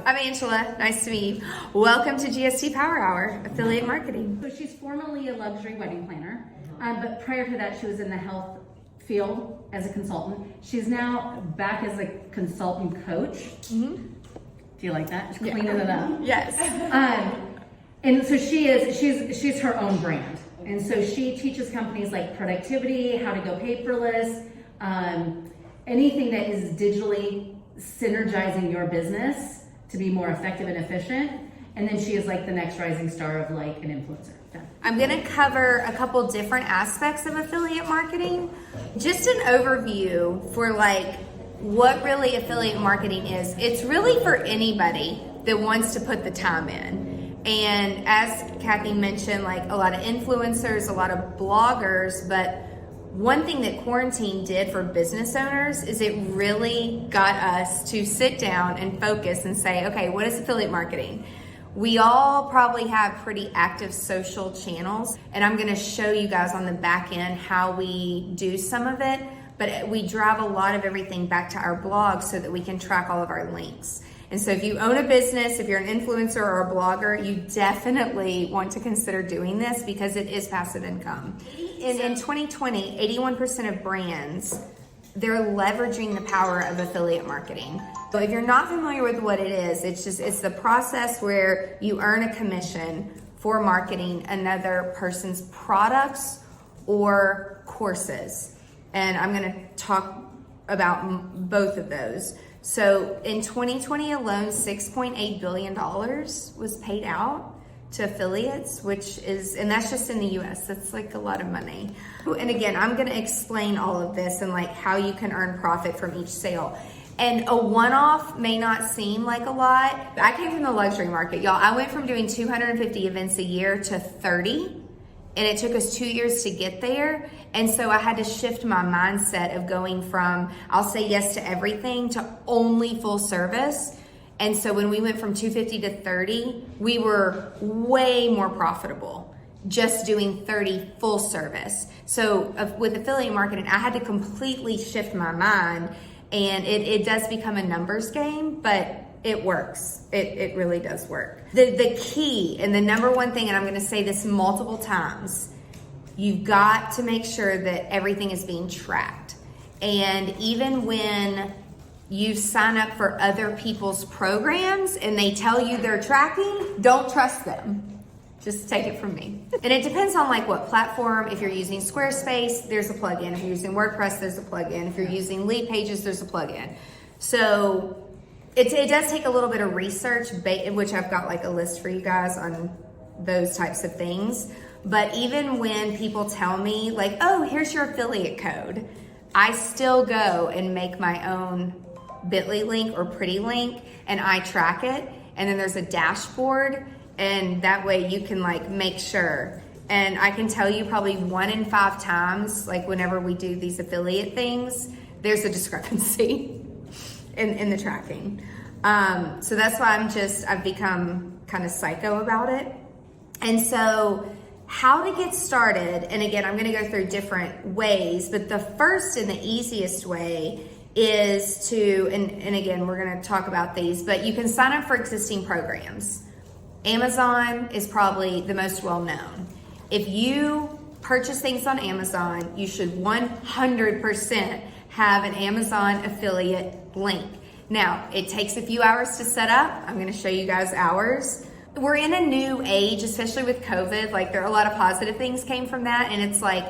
I'm Angela, nice to meet you. Welcome to GST Power Hour, Affiliate Marketing. So she's formerly a luxury wedding planner, but prior to that she was in the health field as a consultant. She's now back as a consultant coach. Do you like that? Just cleaning it up. Yes. And so she's her own brand. And so she teaches companies like productivity, how to go paperless, anything that is digitally synergizing your business to be more effective and efficient. And then she is like the next rising star of like an influencer. Done. I'm gonna cover a couple different aspects of affiliate marketing. Just an overview for like what really affiliate marketing is. It's really for anybody that wants to put the time in. And as Kathy mentioned, like a lot of influencers, a lot of bloggers, but one thing that quarantine did for business owners is it really got us to sit down and focus and say, okay, what is affiliate marketing? We all probably have pretty active social channels, and I'm gonna show you guys on the back end how we do some of it, but we drive a lot of everything back to our blog so that we can track all of our links. And so if you own a business, if you're an influencer or a blogger, you definitely want to consider doing this because it is passive income. In 2020, 81% of brands, they're leveraging the power of affiliate marketing. So if you're not familiar with what it is, it's the process where you earn a commission for marketing another person's products or courses. And I'm gonna talk about both of those. So in 2020 alone, $6.8 billion was paid out to affiliates, and that's just in the US. That's like a lot of money. And again, I'm gonna explain all of this and like how you can earn profit from each sale. And a one-off may not seem like a lot. I came from the luxury market, y'all. I went from doing 250 events a year to 30. And it took us 2 years to get there. And so I had to shift my mindset of going from, I'll say yes to everything, to only full service. And so when we went from 250 to 30, we were way more profitable just doing 30 full service. So with affiliate marketing, I had to completely shift my mind, and it does become a numbers game, but it works. It really does work. The key and the number one thing, and I'm gonna say this multiple times, you've got to make sure that everything is being tracked. And even when you sign up for other people's programs and they tell you they're tracking, don't trust them. Just take it from me. And it depends on like what platform. If you're using Squarespace, there's a plugin. If you're using WordPress, there's a plugin. If you're using Lead Pages, there's a plugin. So it does take a little bit of research, which I've got like a list for you guys on those types of things. But even when people tell me like, oh, here's your affiliate code, I still go and make my own Bitly link or Pretty link, and I track it. And then there's a dashboard, and that way you can like make sure. And I can tell you probably 1 in 5 times, like whenever we do these affiliate things, there's a discrepancy in the tracking. So that's why I've become kind of psycho about it. And so how to get started, and again, I'm gonna go through different ways, but the first and the easiest way is to, and again, we're gonna talk about these, but you can sign up for existing programs. Amazon is probably the most well-known. If you purchase things on Amazon, you should 100% have an Amazon affiliate link. Now, it takes a few hours to set up. I'm gonna show you guys ours. We're in a new age, especially with COVID. Like, there are a lot of positive things came from that, and it's like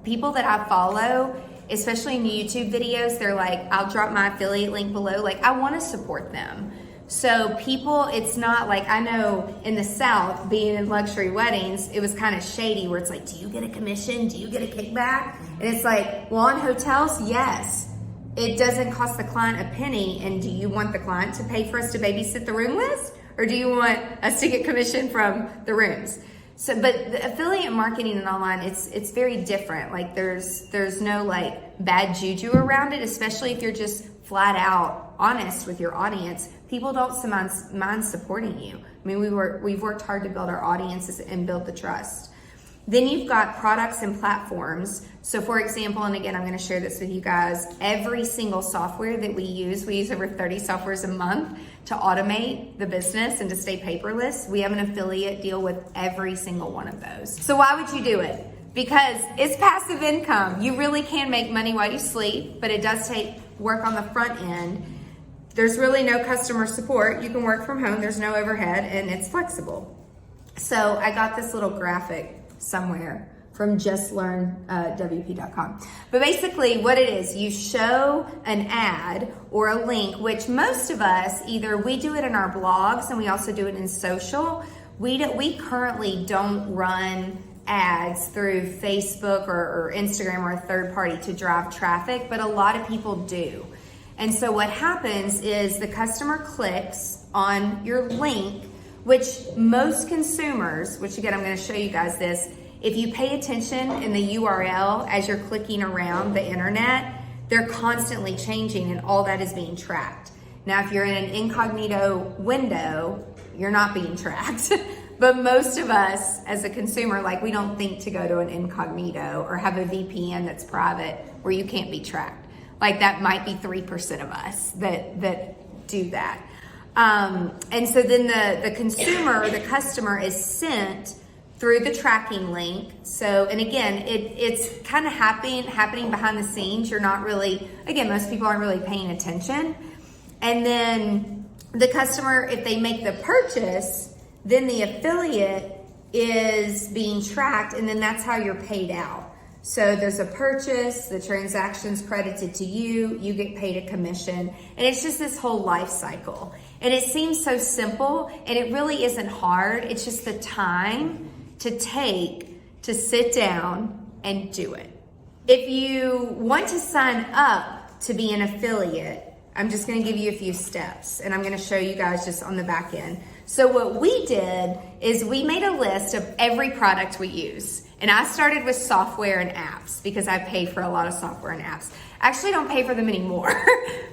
people that I follow, especially in YouTube videos, they're like, I'll drop my affiliate link below. Like, I wanna support them. So people, it's not like, I know in the South, being in luxury weddings, it was kind of shady where it's like, do you get a commission? Do you get a kickback? And it's like, well, on hotels, yes. It doesn't cost the client a penny. And do you want the client to pay for us to babysit the room list? Or do you want us to get commission from the rooms? So, but the affiliate marketing and online, it's very different. Like there's no like bad juju around it, especially if you're just flat out honest with your audience. People don't mind supporting you. I mean, we've worked hard to build our audiences and build the trust. Then you've got products and platforms. So for example, and again, I'm going to share this with you guys, every single software that we use over 30 softwares a month to automate the business and to stay paperless. We have an affiliate deal with every single one of those. So why would you do it? Because it's passive income. You really can make money while you sleep, but it does take work on the front end. There's really no customer support. You can work from home. There's no overhead, and it's flexible. So I got this little graphic somewhere from justlearnwp.com. But basically what it is, you show an ad or a link, which most of us, either we do it in our blogs and we also do it in social. We currently don't run ads through Facebook or Instagram or a third party to drive traffic, but a lot of people do. And so what happens is the customer clicks on your link, which most consumers, which again, I'm going to show you guys this, if you pay attention in the URL as you're clicking around the internet, they're constantly changing and all that is being tracked. Now, if you're in an incognito window, you're not being tracked. But most of us as a consumer, like we don't think to go to an incognito or have a VPN that's private where you can't be tracked. Like that might be 3% of us that do that. And so then the consumer, the customer is sent through the tracking link. So, and again, it's kind of happening behind the scenes. You're not really, again, most people aren't really paying attention. And then the customer, if they make the purchase, then the affiliate is being tracked, and then that's how you're paid out. So there's a purchase, the transaction's credited to you, you get paid a commission, and it's just this whole life cycle. And it seems so simple, and it really isn't hard. It's just the time to take to sit down and do it. If you want to sign up to be an affiliate, I'm just going to give you a few steps, and I'm going to show you guys just on the back end. So what we did is we made a list of every product we use. And I started with software and apps because I pay for a lot of software and apps. I actually don't pay for them anymore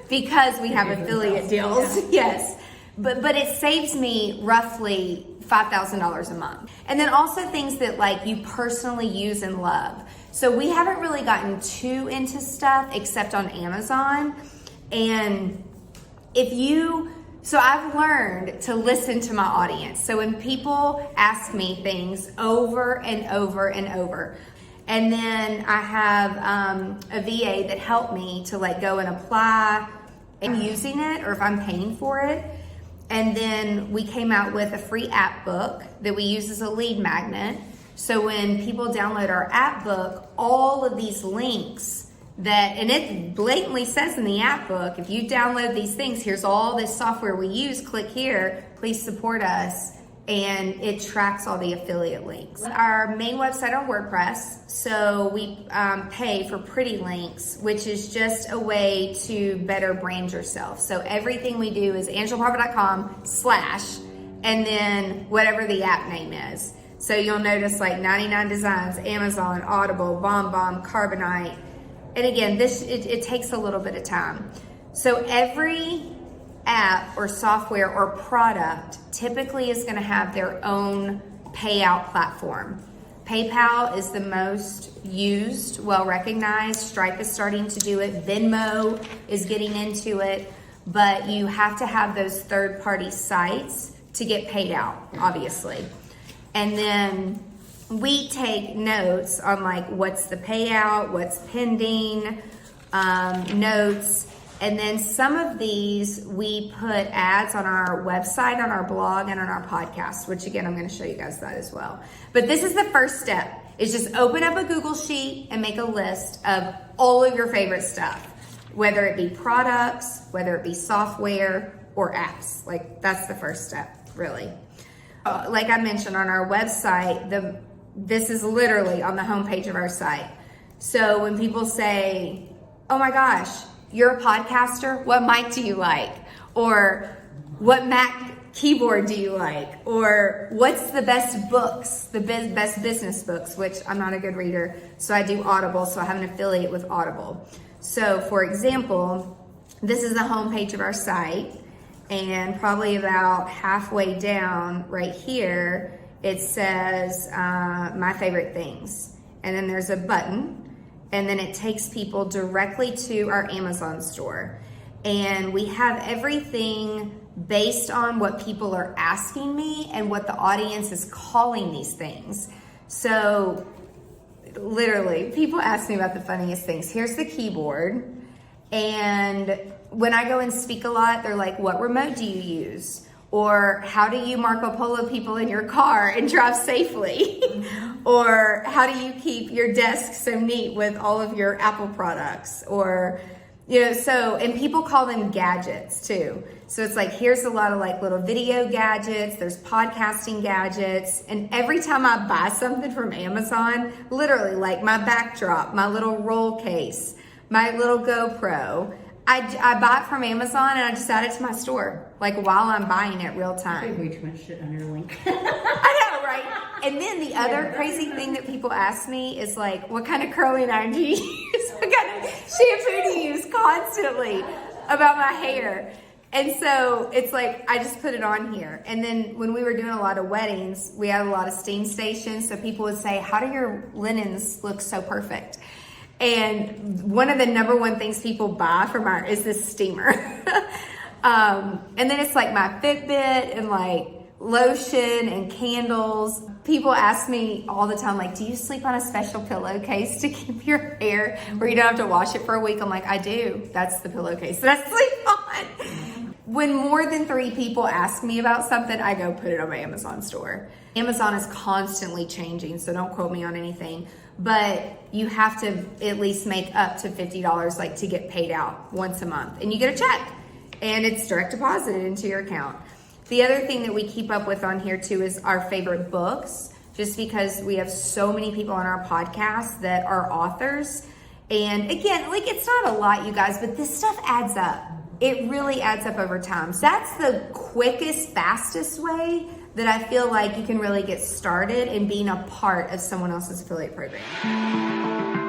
because we have affiliate deals. Yes. But it saves me roughly $5,000 a month. And then also things that like you personally use and love. So we haven't really gotten too into stuff except on Amazon. And so I've learned to listen to my audience. So when people ask me things over and over and over, and then I have a VA that helped me to like go and apply and using it, or if I'm paying for it. And then we came out with a free app book that we use as a lead magnet. So when people download our app book, all of these links and it blatantly says in the app book, if you download these things, here's all this software we use, click here, please support us. And it tracks all the affiliate links. Our main website on WordPress, so we pay for Pretty Links, which is just a way to better brand yourself. So everything we do is angelaparva.com/ and then whatever the app name is. So you'll notice like 99 Designs, Amazon, Audible, BombBomb, Carbonite. And again, it takes a little bit of time. So every app or software or product typically is going to have their own payout platform. PayPal is the most used, well recognized. Stripe is starting to do it. Venmo is getting into it. But you have to have those third-party sites to get paid out, obviously. And then we take notes on like what's the payout, what's pending, notes. And then some of these, we put ads on our website, on our blog, and on our podcast, which again, I'm going to show you guys that as well. But this is the first step, is just open up a Google Sheet and make a list of all of your favorite stuff, whether it be products, whether it be software or apps. Like that's the first step, really. Like I mentioned on our website, this is literally on the homepage of our site. So when people say, oh my gosh, you're a podcaster, what mic do you like? Or what Mac keyboard do you like? Or what's the best books, the best business books, which I'm not a good reader, so I do Audible, so I have an affiliate with Audible. So for example, this is the homepage of our site, and probably about halfway down right here it says my favorite things. And then there's a button, and then it takes people directly to our Amazon store. And we have everything based on what people are asking me and what the audience is calling these things. So literally, people ask me about the funniest things. Here's the keyboard. And when I go and speak a lot, they're like, what remote do you use? Or how do you Marco Polo people in your car and drive safely? Or how do you keep your desk so neat with all of your Apple products? Or, and people call them gadgets too. So it's like, here's a lot of like little video gadgets, there's podcasting gadgets. And every time I buy something from Amazon, literally like my backdrop, my little roll case, my little GoPro, I buy it from Amazon and I just add it to my store, like while I'm buying it real time. I way too much shit on your link. I know, right? And then the other crazy thing that people ask me is like, what kind of curling iron do you use? What kind of shampoo do you use constantly about my hair? And so it's like, I just put it on here. And then when we were doing a lot of weddings, we had a lot of steam stations. So people would say, how do your linens look so perfect? And one of the number one things people buy from is this steamer. And then it's like my Fitbit and like lotion and candles. People ask me all the time, like, do you sleep on a special pillowcase to keep your hair where you don't have to wash it for a week? I'm like, I do. That's the pillowcase that I sleep on. When more than 3 people ask me about something, I go put it on my Amazon store. Amazon is constantly changing, so don't quote me on anything. But you have to at least make up to $50 like to get paid out once a month. And you get a check and it's direct deposited into your account. The other thing that we keep up with on here too is our favorite books, just because we have so many people on our podcast that are authors. And again, like it's not a lot, you guys, but this stuff adds up. It really adds up over time. So that's the quickest, fastest way that I feel like you can really get started in being a part of someone else's affiliate program.